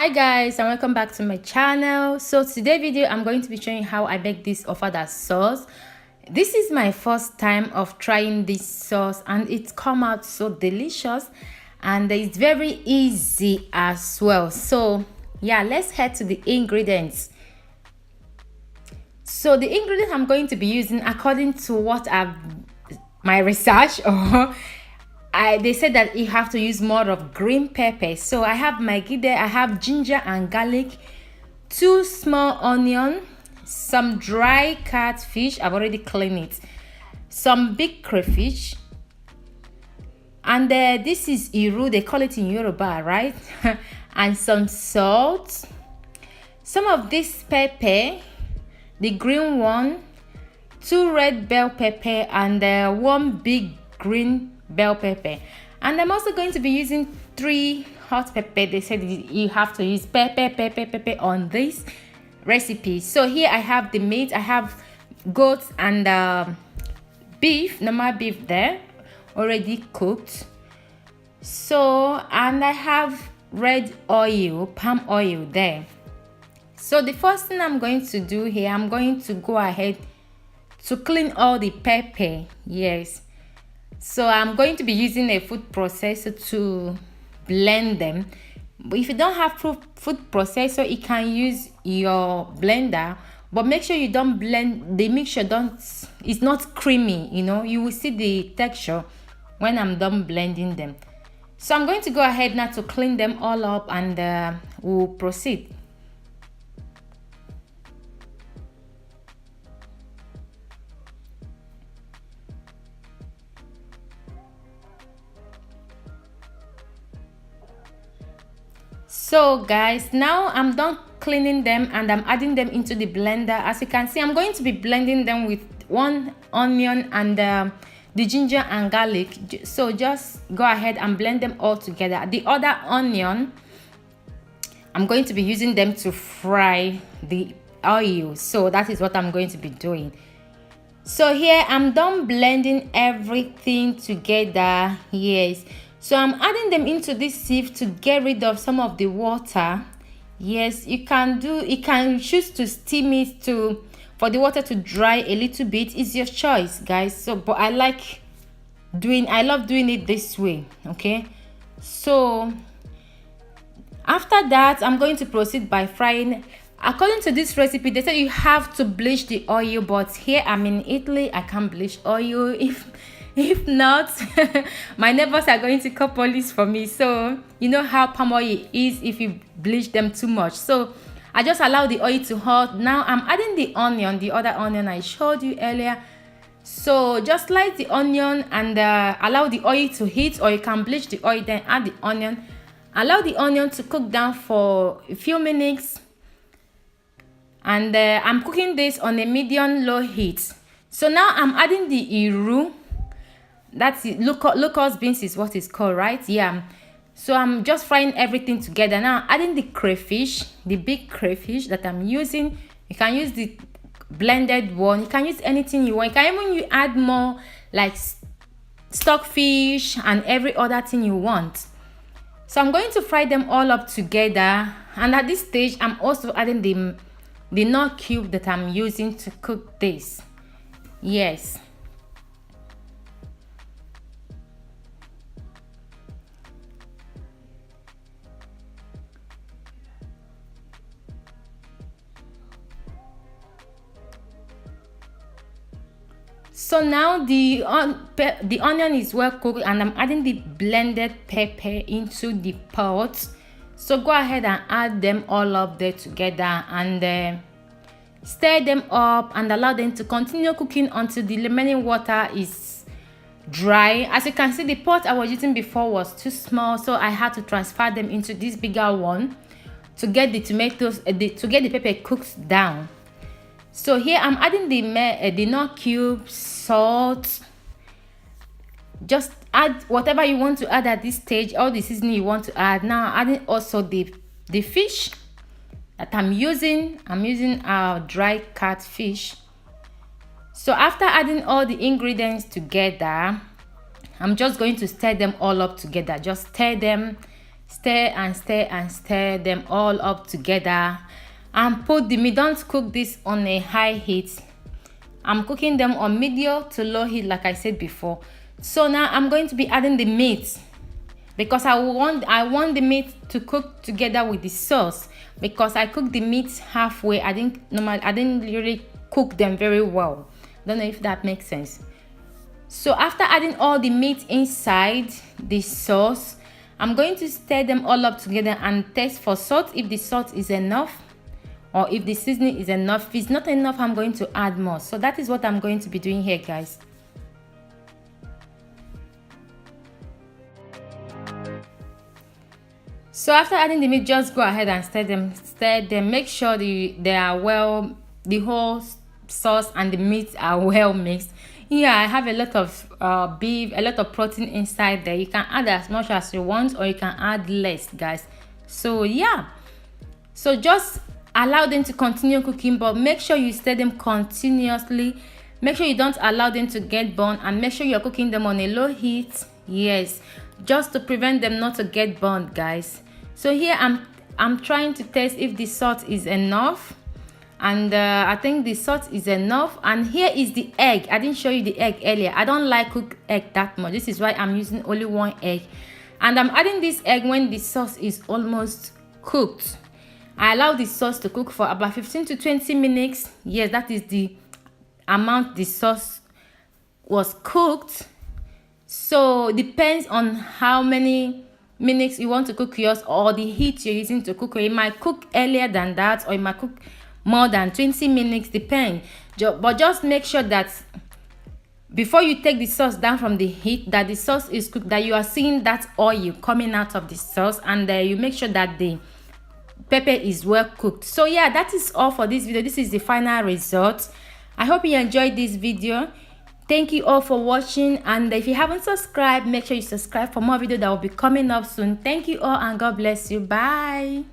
Hi guys, and welcome back to my channel. So today video I'm going to be showing how I make this Ofada sauce. This is my first time of trying this sauce and it's come out so delicious and it's very easy as well. So yeah, let's head to the ingredients. So the ingredients I'm going to be using according to what my research or they said that you have to use more of green pepper. So I have Maggi there, I have ginger and garlic, 2 small onion, some dry catfish, I've already cleaned it, some big crayfish, and this is iru, they call it in Yoruba, right? And some salt, some of this pepper, the green one, 2 red bell pepper, and 1 big green bell pepper. And I'm also going to be using 3 hot pepper. They said you have to use pepper on this recipe. So here I have the meat. I have goat and beef, normal beef there, already cooked. So, and I have red oil, palm oil there. So the first thing I'm going to do here, I'm going to go ahead to clean all the pepper. Yes, so I'm going to be using a food processor to blend them. But if you don't have food processor, you can use your blender, but make sure you don't blend the mixture, it's not creamy, you will see the texture when I'm done blending them. So I'm going to go ahead now to clean them all up and we'll proceed. So guys, now I'm done cleaning them and I'm adding them into the blender. As you can see, I'm going to be blending them with 1 onion and the ginger and garlic. So just go ahead and blend them all together. The other onion, I'm going to be using them to fry the oil. So that is what I'm going to be doing. So here I'm done blending everything together. Yes, so I'm adding them into this sieve to get rid of some of the water. Yes, you can choose to steam it for the water to dry a little bit. It's your choice, guys. So but I love doing it this way. Okay, so after that I'm going to proceed by frying. According to this recipe, they say you have to bleach the oil, but here I'm in Italy, I can't bleach oil. If not, my neighbors are going to call police for me. So you know how palm oil is if you bleach them too much. So I just allow the oil to hot. Now I'm adding the onion, the other onion I showed you earlier. So just light the onion and allow the oil to heat, or you can bleach the oil then add the onion. Allow the onion to cook down for a few minutes, and I'm cooking this on a medium low heat. So now I'm adding the iru, that's it, locust beans is what it's called, right? Yeah, so I'm just frying everything together. Now adding the crayfish, the big crayfish that I'm using. You can use the blended one, you can use anything you want. You can even add more like stockfish and every other thing you want. So I'm going to fry them all up together, and at this stage I'm also adding the nut cube that I'm using to cook this. Yes, so now the onion is well cooked and I'm adding the blended pepper into the pot. So go ahead and add them all up there together and stir them up and allow them to continue cooking until the remaining water is dry. As you can see, the pot I was using before was too small, so I had to transfer them into this bigger one to get the tomatoes to get the pepper cooked down. So here I'm adding the nut cubes, salt. Just add whatever you want to add at this stage, all the seasoning you want to add. Now adding also the fish that I'm using our dry catfish. So after adding all the ingredients together, I'm just going to stir them all up together. Just stir them, Stir and stir and stir them all up together, and put the meat. Don't cook this on a high heat. I'm cooking them on medium to low heat, like I said before. So now I'm going to be adding the meat, because I want the meat to cook together with the sauce, because I cooked the meat halfway. I didn't really cook them very well. Don't know if that makes sense. So after adding all the meat inside the sauce, I'm going to stir them all up together and taste for salt, if the salt is enough, or if the seasoning is enough. If it's not enough, I'm going to add more. So that is what I'm going to be doing here, guys. So after adding the meat, just go ahead and stir them. Make sure the whole sauce and the meat are well mixed. Yeah, I have a lot of beef, a lot of protein inside there. You can add as much as you want, or you can add less, guys. So yeah, so just allow them to continue cooking, but make sure you stir them continuously. Make sure you don't allow them to get burnt, and make sure you're cooking them on a low heat. Yes, just to prevent them not to get burnt, guys. So here I'm trying to test if the salt is enough, and I think the salt is enough. And here is the egg. I didn't show you the egg earlier. I don't like cooked egg that much. This is why I'm using only one egg, and I'm adding this egg when the sauce is almost cooked. I allow the sauce to cook for about 15 to 20 minutes. Yes, that is the amount the sauce was cooked. So depends on how many minutes you want to cook yours, or the heat you're using to cook. Or it might cook earlier than that, or it might cook more than 20 minutes, depend. But just make sure that before you take the sauce down from the heat, that the sauce is cooked, that you are seeing that oil coming out of the sauce, and you make sure that the pepper is well cooked. So yeah, that is all for this video. This is the final result. I hope you enjoyed this video. Thank you all for watching, and if you haven't subscribed, make sure you subscribe for more videos that will be coming up soon. Thank you all, and God bless you. Bye.